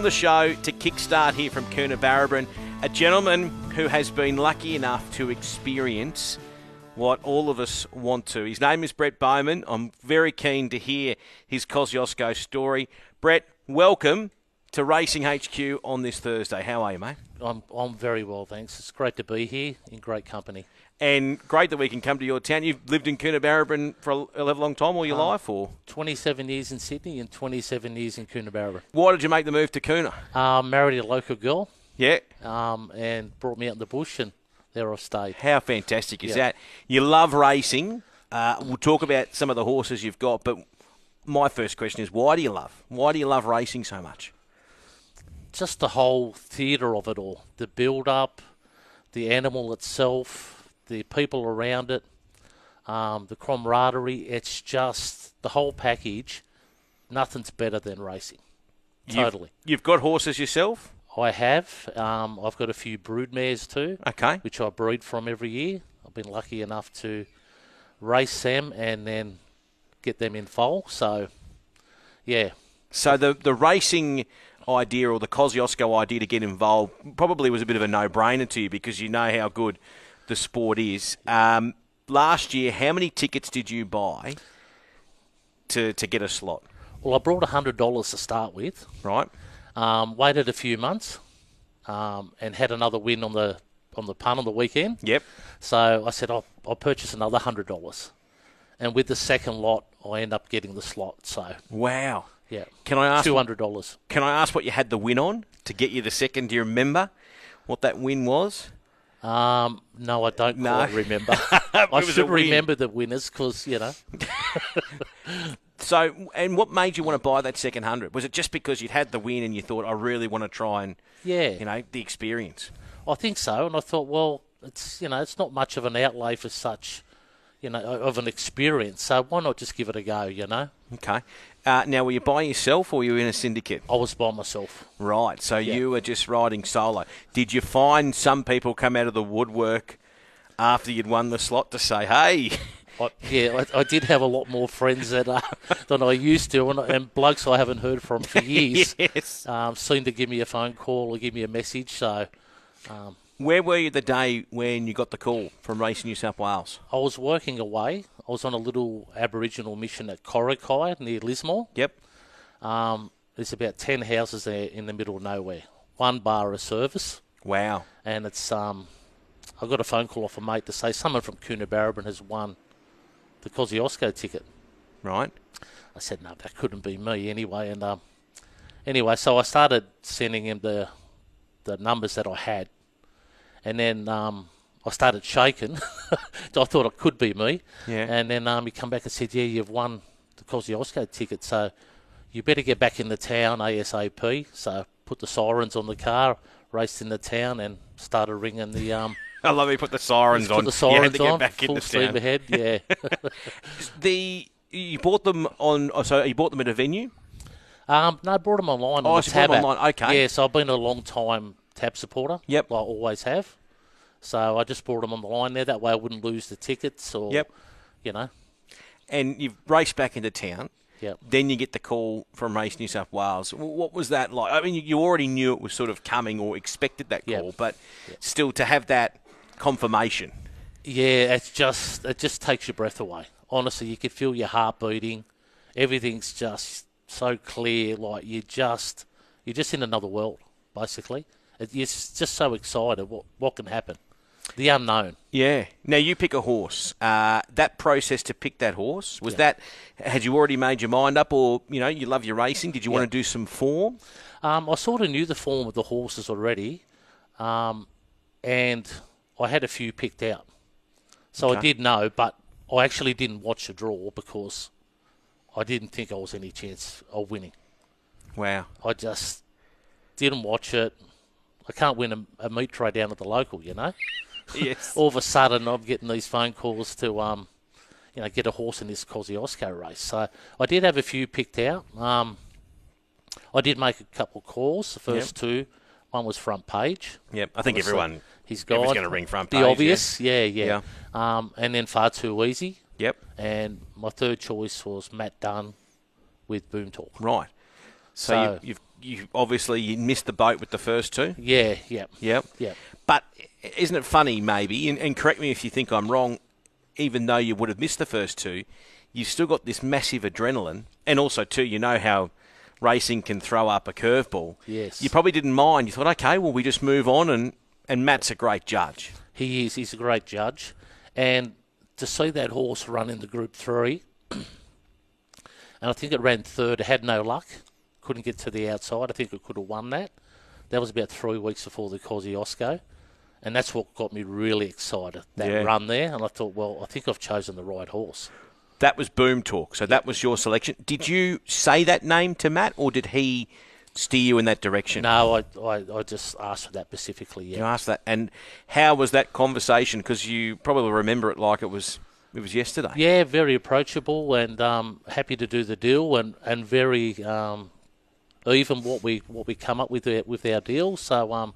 the show to kickstart here from Coonabarabran, a gentleman who has been lucky enough to experience what all of us want to. His name is Brett Bowman. I'm very keen to hear his Kosciuszko story. Brett, welcome to Racing HQ on this Thursday. How are you, mate? I'm very well, thanks. It's great to be here in great company. And great that we can come to your town. You've lived in Coonabarabran for a long time all your life, or? 27 years in Sydney and 27 years in Coonabarabran. Why did you make the move to Coona? Married a local girl. Yeah. And brought me out in the bush, and there I've stayed. How fantastic is that? You love racing. We'll talk about some of the horses you've got, but my first question is, why do you love racing so much? Just the whole theatre of it all. The build-up, the animal itself, the people around it, the camaraderie. It's just the whole package. Nothing's better than racing. Totally. You've got horses yourself? I have. I've got a few broodmares too. Okay. Which I breed from every year. I've been lucky enough to race them and then get them in foal. So, yeah. So the racing idea, or the Kosciuszko idea to get involved, probably was a bit of a no-brainer to you because you know how good the sport is. Last year, how many tickets did you buy to get a slot? Well, I brought $100 to start with. Right. Waited a few months and had another win on the punt on the weekend. Yep. So I said I'll purchase another $100, and with the second lot, I end up getting the slot. So wow. Yeah. Can I ask $200? Can I ask what you had the win on to get you the second? Do you remember what that win was? No, I don't quite remember. I should remember the winners because, you know. So, and what made you want to buy that second 100? Was it just because you'd had the win and you thought, I really want to try and, the experience? I think so. And I thought, well, it's not much of an outlay for such, of an experience. So why not just give it a go, Okay. Now, were you by yourself or were you in a syndicate? I was by myself. Right. So you were just riding solo. Did you find some people come out of the woodwork after you'd won the slot to say, hey... I did have a lot more friends than I used to, and blokes I haven't heard from for years seemed to give me a phone call or give me a message. So, where were you the day when you got the call from Racing New South Wales? I was working away. I was on a little Aboriginal mission at Kozi near Lismore. Yep. There's about 10 houses there in the middle of nowhere. One bar of service. Wow. And it's I got a phone call off a mate to say someone from Coonabarabran has won the Kosciuszko ticket. Right. I said, no, that couldn't be me anyway. And so I started sending him the numbers that I had. And then I started shaking. So I thought it could be me. Yeah. And then he come back and said, yeah, you've won the Kosciuszko ticket, so you better get back in the town ASAP. So put the sirens on the car, raced in the town and started ringing the... I love you put the sirens on. Put the sirens you had to get on, back full into steam town. ahead, yeah. You bought them you bought them at a venue? No, I brought them online. Oh, so you bought them online, okay. Yeah, so I've been a long time tab supporter. Yep. I always have. So I just brought them on the line there. That way I wouldn't lose the tickets or, And you've raced back into town. Yep. Then you get the call from Race New South Wales. What was that like? I mean, you already knew it was sort of coming or expected that call, but still to have that confirmation. Yeah, it just takes your breath away. Honestly, you could feel your heart beating. Everything's just so clear. Like you're just in another world, basically. You're just so excited. What can happen? The unknown. Yeah. Now you pick a horse. That process to pick that horse, was that, had you already made your mind up, or you love your racing? Did you want to do some form? I sort of knew the form of the horses already, and I had a few picked out. So I did know, but I actually didn't watch the draw because I didn't think I was any chance of winning. Wow. I just didn't watch it. I can't win a meat tray down at the local, Yes. All of a sudden, I'm getting these phone calls to, get a horse in this Kosciuszko race. So I did have a few picked out. I did make a couple of calls. The first two, one was Front Page. Yep. I think everyone. He's going to ring Front Page. The obvious, yeah. And then Far Too Easy. Yep. And my third choice was Matt Dunn with Boom Talk. Right. So you obviously you missed the boat with the first two. Yeah, yeah. Yep. Yeah. But isn't it funny, maybe, and correct me if you think I'm wrong, even though you would have missed the first two, you've still got this massive adrenaline, and also, too, you know how racing can throw up a curveball. Yes. You probably didn't mind. You thought, okay, well, we just move on, and Matt's a great judge. He is. He's a great judge. And to see that horse run into Group 3, and I think it ran third, it had no luck, couldn't get to the outside. I think it could have won that. That was about 3 weeks before the Kozi. And that's what got me really excited, that run there. And I thought, well, I think I've chosen the right horse. That was Boom Talk, so that was your selection. Did you say that name to Matt, or did he steer you in that direction? No, I just asked for that specifically, yeah. You asked that. And how was that conversation? Because you probably remember it like it was yesterday. Yeah, very approachable and happy to do the deal and very even what we come up with our deal. So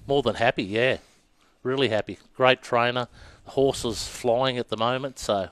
more than happy, yeah. Really happy. Great trainer. The horse is flying at the moment, so...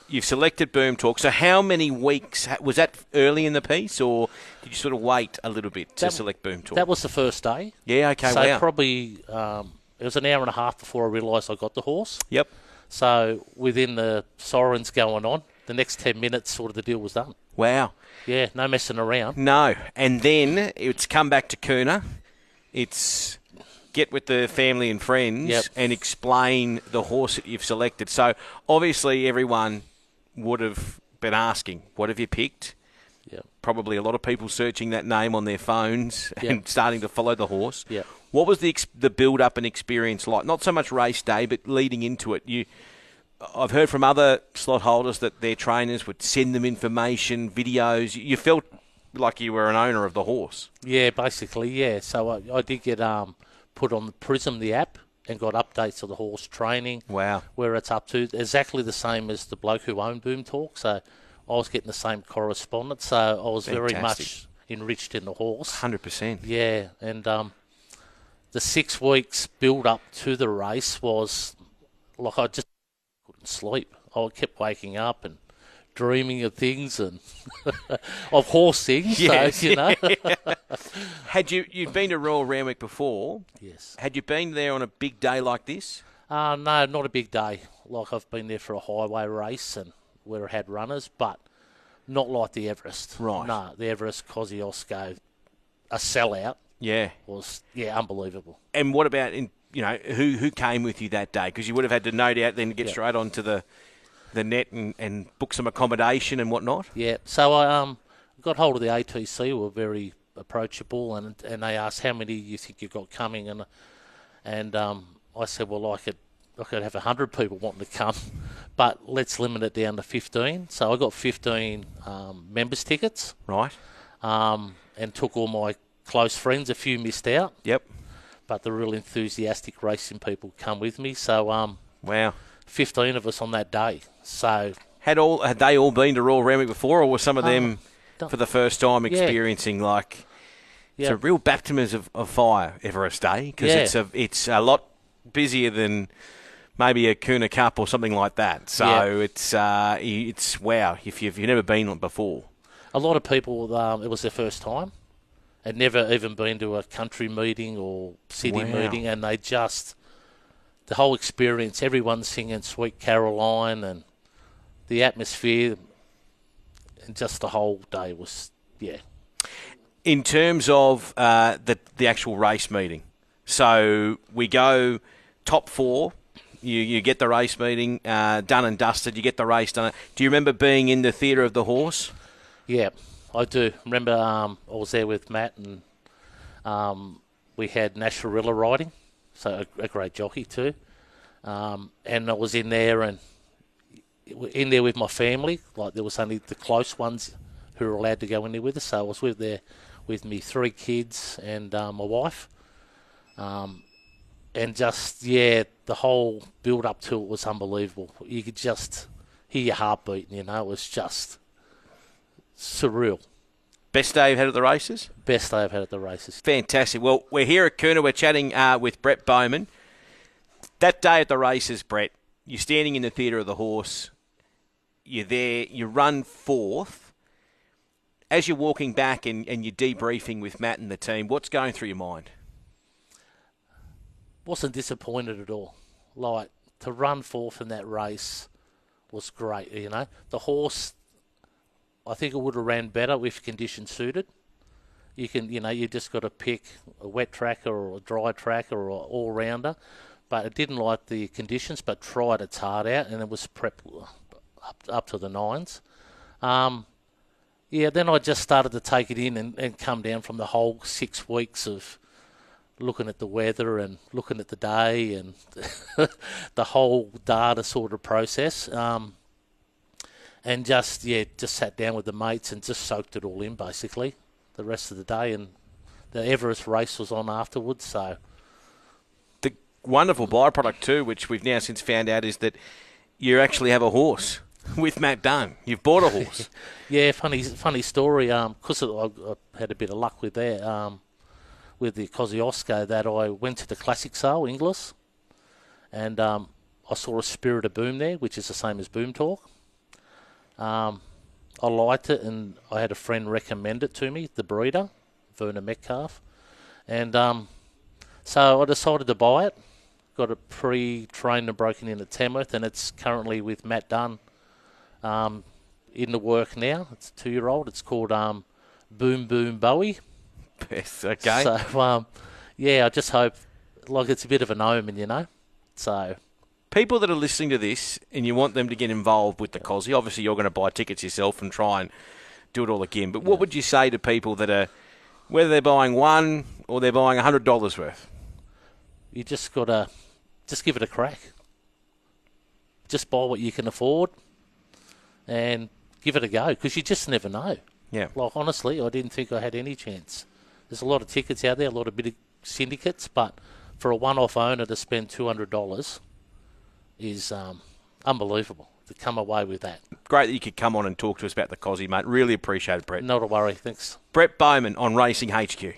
You've selected Boom Talk. So how many weeks? Was that early in the piece, or did you sort of wait a little bit to select Boom Talk? That was the first day. Yeah, okay, so wow. Probably it was an hour and a half before I realised I got the horse. Yep. So within the sirens going on, the next 10 minutes sort of the deal was done. Wow. Yeah, no messing around. No. And then it's come back to Cooner. It's get with the family and friends and explain the horse that you've selected. So obviously everyone would have been asking, what have you picked? Yep. Probably a lot of people searching that name on their phones and starting to follow the horse. Yep. What was the build-up and experience like? Not so much race day, but leading into it. I've heard from other slot holders that their trainers would send them information, videos. You felt like you were an owner of the horse. Yeah, basically, yeah. So I did get put on the Prism, the app, and got updates of the horse training. Wow. Where it's up to. Exactly the same as the bloke who owned Boom Talk. So I was getting the same correspondence. So I was very much enriched in the horse. 100%. Yeah, and the 6 weeks build up to the race was like I just couldn't sleep. I kept waking up and dreaming of things and of horse things. Yes, so, you know. Had you'd been to Royal Randwick before? Yes. Had you been there on a big day like this? No, not a big day. Like I've been there for a highway race and where it had runners, but not like the Everest. Right. No, the Everest Kosciuszko, a sellout. Yeah. Was unbelievable. And what about who came with you that day? Because you would have had to no doubt then get straight onto the net and book some accommodation and whatnot. Yeah. So I got hold of the ATC. Who were very approachable, and they asked how many you think you got coming, and I said, well, I could have 100 people wanting to come, but let's limit it down to 15. So I got 15 members tickets. Right. And took all my close friends. A few missed out. Yep. But the real enthusiastic racing people come with me. So wow. 15 of us on that day. So had they all been to Royal Randwick before, or were some of them for the first time experiencing it's a real baptism of fire Everest Day, because it's a lot busier than maybe a Cooner Cup or something like that. So it's wow if you've never been before. A lot of people it was their first time. Had never even been to a country meeting or city meeting, and they just the whole experience. Everyone singing "Sweet Caroline" and the atmosphere, and just the whole day was In terms of the actual race meeting, so we go top 4. You get the race meeting done and dusted. You get the race done. Do you remember being in the Theatre of the Horse? Yeah. I do. Remember I was there with Matt, and we had Nasharilla riding, so a great jockey too. And I was in there with my family. Like there was only the close ones who were allowed to go in there with us. So I was there with me 3 kids and my wife. And just, the whole build up to it was unbelievable. You could just hear your heart beating, it was just surreal. Best day you've had at the races? Best day I've had at the races. Fantastic. Well, we're here at Cooner. We're chatting with Brett Bowman. That day at the races, Brett, you're standing in the Theatre of the Horse. You're there. You run 4th. as you're walking back and you're debriefing with Matt and the team, what's going through your mind? Wasn't disappointed at all. Like, to run fourth in that race was great, you know. The horse, I think it would have ran better if conditions suited. You just got to pick a wet tracker or a dry tracker or an all-rounder. But it didn't like the conditions, but tried its heart out, and it was prepped up to the nines. Then I just started to take it in and come down from the whole 6 weeks of looking at the weather and looking at the day and the whole data sort of process. And just sat down with the mates and just soaked it all in, basically, the rest of the day. And the Everest race was on afterwards, so... The wonderful byproduct too, which we've now since found out, is that you actually have a horse with Matt Dunn. You've bought a horse. Yeah, funny story. Because I had a bit of luck with that, with the Kozi, that I went to the classic sale, Inglis, and I saw a Spirit of Boom there, which is the same as Boom Talk. I liked it, and I had a friend recommend it to me, the breeder, Verna Metcalf, and so I decided to buy it. Got it pre-trained and broken in at Tamworth, and it's currently with Matt Dunn in the work now. It's a 2-year-old. It's called Boom Boom Bowie. Yes, okay. So, I just hope, like, it's a bit of an omen, you know. So, people that are listening to this and you want them to get involved with the Kozi, obviously you're going to buy tickets yourself and try and do it all again. But what would you say to people that are, whether they're buying one or they're buying $100 worth? You just got to give it a crack. Just buy what you can afford and give it a go, because you just never know. Yeah. Like, honestly, I didn't think I had any chance. There's a lot of tickets out there, a lot of big syndicates, but for a one-off owner to spend $200 is unbelievable, to come away with that. Great that you could come on and talk to us about the Kozi, mate. Really appreciate it, Brett. Not a worry, thanks. Brett Bowman on Racing HQ.